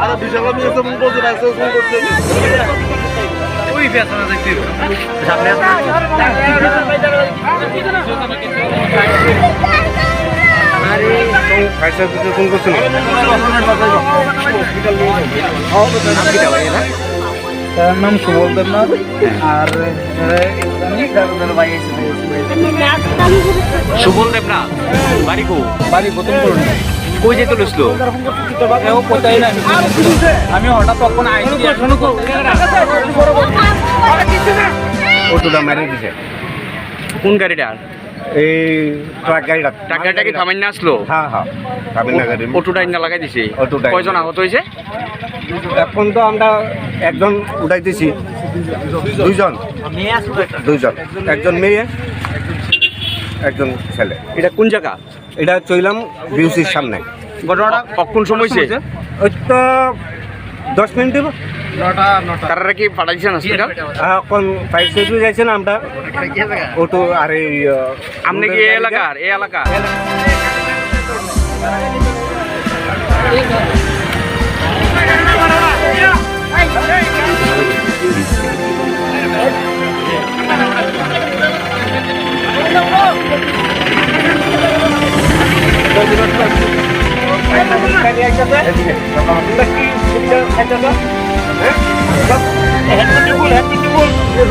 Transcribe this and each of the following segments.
আরে বিশাল আমি এসে মন করতে রাখছে ফোন করতে ওই পেছনে দেখতে সামনে আরে পয়সা দিতে ফোন করছেন তার নাম সুবল দেবনাথ আর সুবল দেবনাথ বাড়ি কো বাড়ি প্রথম করুন কই যেতে লইছিল কেউ কোথায় না আমি হঠাৎ তখন আইসি অটোটা মেরে দিছে কোন গাড়িটা এই ট্রাক গাড়িটা টাকাটা কি থামাই না আসলো হ্যাঁ হ্যাঁ কাবিন না গাড়ি অটোটা ইন্না লাগাই দিছে অটোটা কয়জন আহত হয়েছে এখন তো আমরা একজন উঠাইতেছি দুইজন একজন মেয়ে একজন ছেলে এটা কোন জায়গা এটা চইলাম বিউসির সামনে ঘটনাটা কখন সময় হয়েছে ওই তো 10 মিনিট দেবো তারা কি পাঠাইছেন হসপিটাল এখন ফাইভ সেফটি যাইছে না আমরা অটো আর এই আপনি কি এই এলাকার এই এলাকা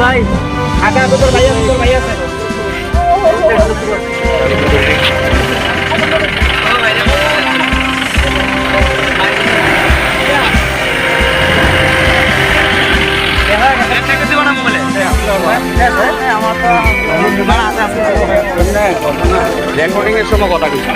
ভাই আগে তোর ভাই আছে রেকর্ডিং এর সময় কথা কিছু